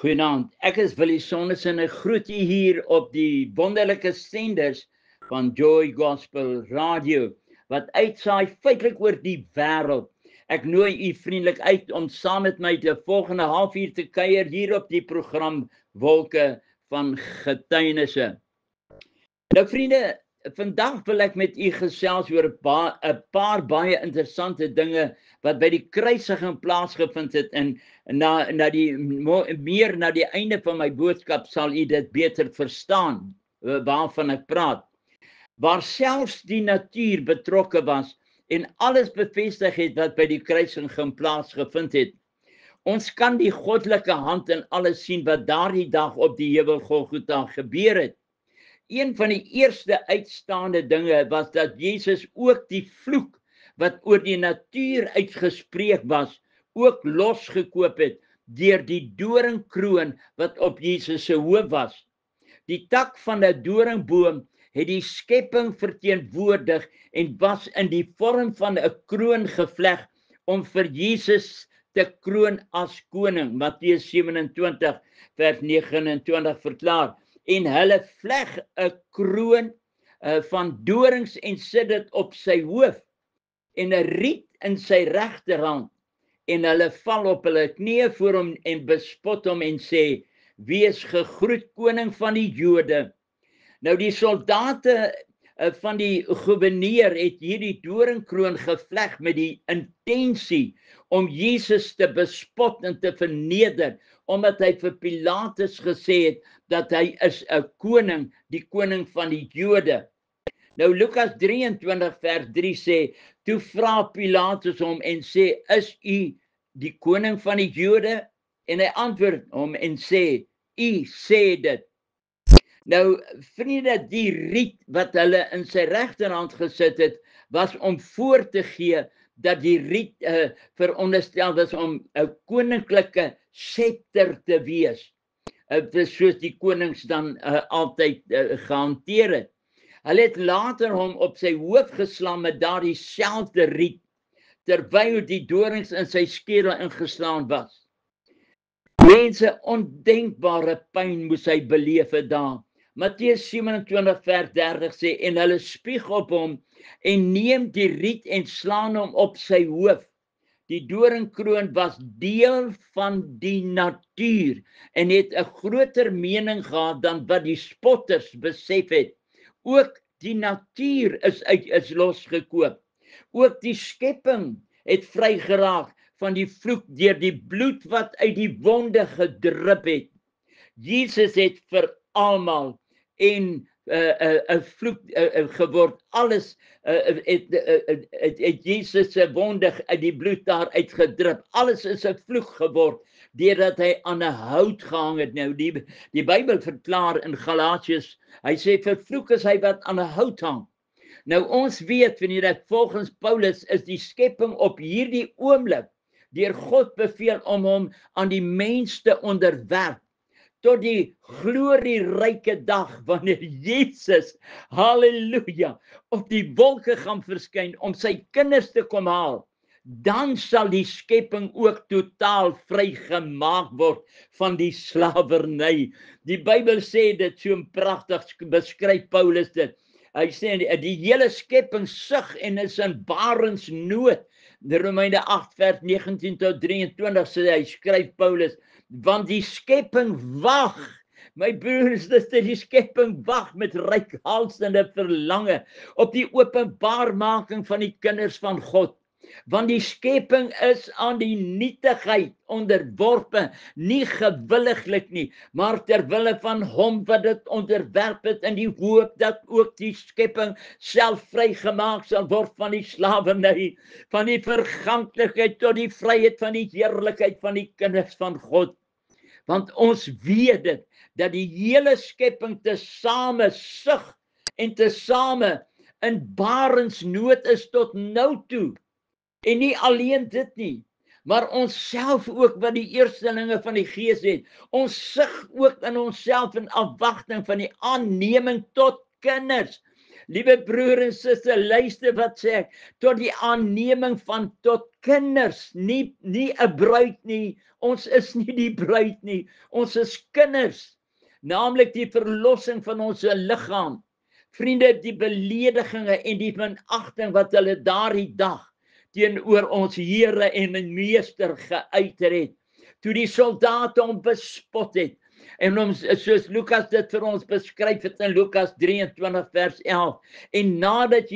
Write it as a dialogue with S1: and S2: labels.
S1: Goeienaand, ek is Willie Sonnes en ek groet u hier op die wonderlike senders van Joy Gospel Radio, wat uitsaai feitelik oor die wêreld. Ek nooi u vriendelik uit om saam met my die volgende halfuur te kuier hier op die program Wolke van Getuienisse. Nou vriende, vandag wil ek met u gesels oor 'n paar baie interessante dinge wat by die kruisiging plaasgevind het, en meer na die einde van my boodskap sal u dit beter verstaan waarvan ek praat. Waar selfs die natuur betrokke was en alles bevestig het wat by die kruisiging plaasgevind het. Ons kan die goddelike hand in alles sien wat daardie dag op die heuwel Golgotha gebeur het. Een van die eerste uitstaande dinge was dat Jesus ook die vloek wat oor die natuur uitgespreek was, ook losgekoop het deur die doringkroon wat op Jesus se hoof was. Die tak van 'n doringboom het die skepping verteenwoordig en was in die vorm van 'n kroon gevleg om vir Jesus te kroon as koning. Matteus 27 vers 29 verklaar. En hulle vleg 'n kroon van dorings en sit dit op sy hoof en 'n riet in sy regterhand, en hulle val op hulle knieë voor hom en bespot hom en sê, wees gegroet koning van die Jode. Nou die soldate van die gouverneur het hierdie doringkroon gevleg met die intensie om Jesus te bespot en te verneder, omdat hy vir Pilatus gesê het dat hy is 'n koning, die koning van die Jode. Nou Lukas 23 vers 3 sê, toe vra Pilatus hom en sê, is u die koning van die Jode? En hy antwoord hom en sê, u sê dit. Nou vriende, die riet wat hulle in sy regterhand gesit het, was om voor te gee dat die riet veronderstel was om 'n koninklike scepter te wees. Soos die konings dan altyd gehanteer het. Hulle het later hom op sy hoof geslaan met daardie selfde riet, terwyl die dorings in sy skedel ingeslaan was. Mense, ondenkbare pyn moes hy beleef het daar. Matteus 27 vers 30 sê, en hulle spieg op hom en neem die riet en slaan hom op sy hoof. Die doringkroon was deel van die natuur en het 'n groter mening gehad dan wat die spotters besef het. Ook die natuur is losgekoop. Ook die skepping het vrygeraak van die vloek deur die bloed wat uit die wonde gedrup het. Jesus het vir almal en 'n vloek geword. Alles het Jesus se wonde uit die bloed daar uitgedrup. Alles is 'n vloek geword deurdat hy aan 'n hout gehang het. Nou die Bybel verklaar in Galasiërs, hy sê vervloek is hy wat aan 'n hout hang. Nou ons weet dat volgens Paulus is die skepping op hierdie oomblik deur God beveel om hom aan die mens te onderwerp, tot die glorieryke dag wanneer Jesus, halleluja, op die wolke gaan verskyn om sy kinders te kom haal. Dan sal die skepping ook totaal vrygemaak word van die slawerny. Die Bybel sê dit so pragtig, beskryf Paulus dit. Hy sê die hele skepping sug en is in barensnood. Romeine 8 vers 19 tot 23 sê hy, skryf Paulus, want die skepping wag, my broers, die skepping wag met reikhalsende verlange op die openbaarmaking van die kinders van God. Want die skepping is aan die nietigheid onderworpe, nie gewilliglik nie, maar terwille van hom wat dit onderwerp het, in die hoop dat ook die skepping self vrygemaak sal word van die slawerny, van die verganklikheid tot die vryheid van die heerlikheid van die kinders van God. Want ons weet dit, dat die hele skepping tesame sug en tesame in barensnood is tot nou toe. En nie alleen dit nie, maar ons self ook wat die eerstelinge van die Gees het. Ons sug ook in onsself in afwagting van die aanneming tot kinders. Liewe broer en suster, luister wat sê ek, tot die aanneming van tot kinders, nie 'n bruid nie. Ons is nie die bruid nie, ons is kinders, naamlik die verlossing van ons liggaam. Vriende, die beledigings en die minagting wat hulle daardie dag teenoor ons Here en Meester geuit het, toe die soldate hom bespot het, en hom, soos Lukas dit vir ons beskryf het in Lukas 23 vers 11, en nadat